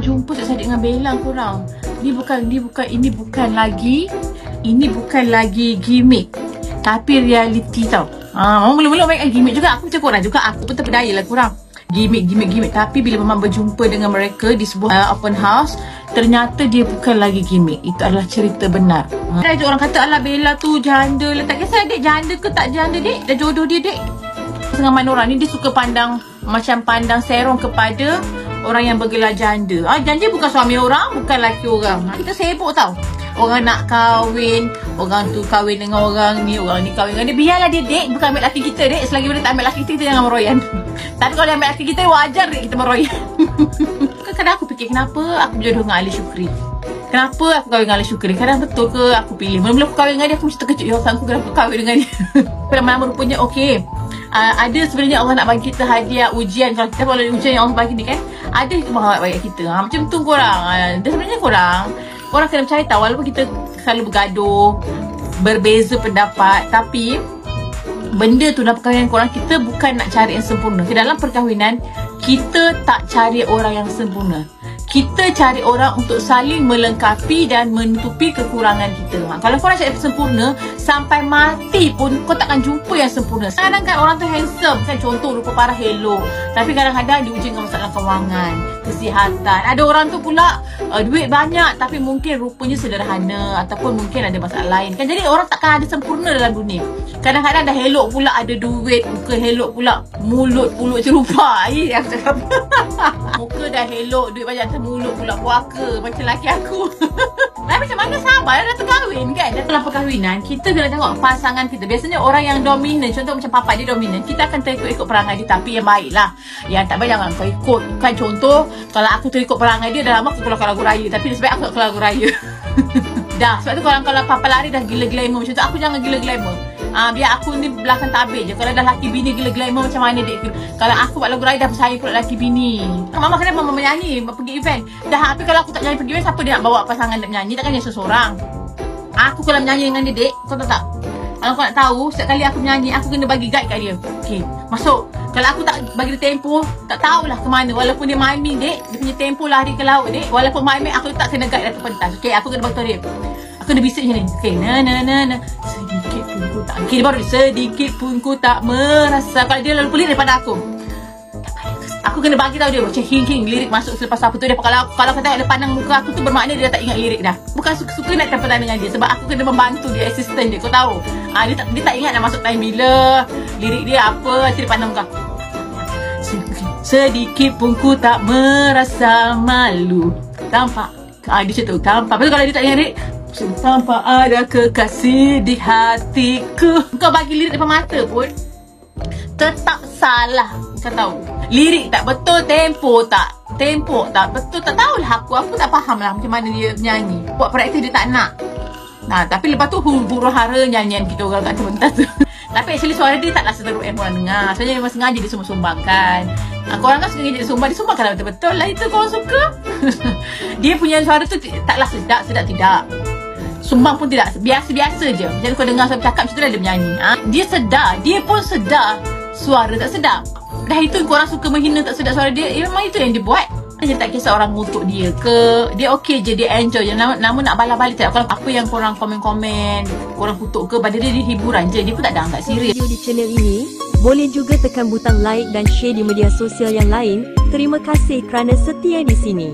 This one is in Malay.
Jumpa Cik Saddiq dengan Bella korang. Ini bukan lagi gimmick, tapi reality tau. Orang mula-mula main gimmick juga. Aku macam korang juga. Aku pun terpedaya lah korang. Gimmick. Tapi bila memang berjumpa dengan mereka di sebuah open house, ternyata dia bukan lagi gimmick. Itu adalah cerita benar. Ada orang kata, alah Bella tu janda lah. Tak kisah dek janda ke tak janda dek. Dah jodoh dia dek. Setengah mana orang ni dia suka pandang serong kepada orang yang bergelar janda. Janda bukan suami orang, bukan laki orang. Kita sibuk tau. Orang nak kahwin, orang tu kahwin dengan orang ni kahwin dengan dia. Biarlah dia dek, bukan ambil laki kita dek. Selagi mana tak ambil laki kita jangan meroyan. Tapi kalau dia ambil laki kita, wajar dek kita meroyan. Kadang aku fikir, kenapa aku berjodoh dengan Ali Shukri? Kenapa aku kahwin dengan Ali Shukri? Kadang betul ke aku pilih? Mula-mula aku kahwin dengan dia, aku mesti terkejut. Ya Allah, aku kenapa kahwin dengan dia? Lama-lama rupanya okey. Ada sebenarnya Allah nak bagi kita hadiah ujian. Kalau kita boleh ujian yang Allah bagi ni kan, ada hikmah bagi kita. Macam tu korang. Dan sebenarnya korang kena percaya tahu, walaupun kita selalu bergaduh, berbeza pendapat, tapi benda tu dalam perkahwinan korang, kita bukan nak cari yang sempurna. Ke dalam perkahwinan, kita tak cari orang yang sempurna. Kita cari orang untuk saling melengkapi dan menutupi kekurangan kita. Kalau korang cari sempurna, sampai mati pun kau takkan jumpa yang sempurna. Kadang-kadang orang tu handsome, kan, contoh rupa parah elok, tapi kadang-kadang diuji dengan masalah kewangan, kesihatan. Ada orang tu pula duit banyak tapi mungkin rupanya sederhana, ataupun mungkin ada masalah lain, kan. Jadi orang takkan ada sempurna dalam dunia. Kadang-kadang dah elok pula ada duit, muka elok pula mulut cerupa. Aku cakap muka dah elok, duit banyak, mulut pula puaka macam laki aku. Tapi macam mana sabar dah terkahwin kan. Dalam perkahwinan kita kena tengok pasangan kita. Biasanya orang yang dominan, contoh macam papa dia dominan, kita akan terikut perangai dia, tapi yang baik lah. Yang tak baik jangan kau ikut. Kan contoh, kalau aku terikut perangai dia, dah lama aku keluar lagu raya, tapi nasib baik aku tak keluar lagu raya. Dah, sebab tu kalau papa lari dah gila glamour macam tu, aku jangan gila glamour. Biar aku ni belakang tabir je. Kalau dah laki bini gila glamour macam mana dek? Kalau aku buat lagu raya dah bersaing pula laki bini. Mama kena mama menyanyi pergi event. Dah, tapi kalau aku tak nyanyi pergi event, siapa dia nak bawa pasangan nak menyanyi? Takkan dia seseorang. Aku kalau menyanyi dengan dia dek, kau tahu tak? Kalau kau nak tahu, setiap kali aku menyanyi, aku kena bagi guide kat dia. Okey, masuk. Kalau aku tak bagi dia tempo, tak tahulah ke mana. Walaupun dia miming dek, dia punya tempo lari ke laut dek. Walaupun miming, aku tak kena guide dah ke pentas. Okey, aku kena bantu dia. Aku kena bisik macam ni. Okey, na. Sedikit pun ku tak. Okey, dia baru dia. Sedikit pun ku tak merasa. Kalau dia lalu pelik daripada aku, aku kena bagi tahu dia macam hing lirik masuk selepas apa tu dia. Kalau kata dia pandang muka aku tu, bermakna dia dah tak ingat lirik dah. Bukan suka nak tempelan dengan dia, sebab aku kena membantu dia, assistant dia. Kau tahu, dia tak ingat nak masuk time bila, lirik dia apa, dia pandang muka aku. Sedikit pun ku tak merasa malu tanpa dia macam tu, tanpa. Lepas tu kalau dia tak ingat lirik, tanpa ada kekasih di hatiku. Kau bagi lirik depan mata pun tetap salah. Kau tahu, lirik tak betul, tempo tak betul, tak tahulah aku tak faham lah macam mana dia menyanyi. Buat praktis dia tak nak. Tapi lepas tu huru hara nyanyian kita orang kat pentas tu. Tapi actually suara dia taklah seteruk yang korang dengar. Sebenarnya memang sengaja dia sumbang-sumbangkan. Korang kan sengaja dia sumbangkan lah betul-betul lah itu korang suka. Dia punya suara tu taklah sedap tidak. Sumbang pun tidak, biasa-biasa je. Macam kau dengar suara cakap macam tu lah dia menyanyi. Dia sedar, dia pun sedar suara tak sedap. Dah itu korang suka menghina tak sedap suara dia, memang itu yang dia buat. Dia tak kisah orang ngutuk dia ke, dia okey je, dia enjoy je. Namun nak balik tak. Kalau apa yang korang komen-komen, korang kutuk ke, pada dia hiburan je. Dia pun tak ada anggap serius. Video di channel ini, boleh juga tekan butang like dan share di media sosial yang lain. Terima kasih kerana setia di sini.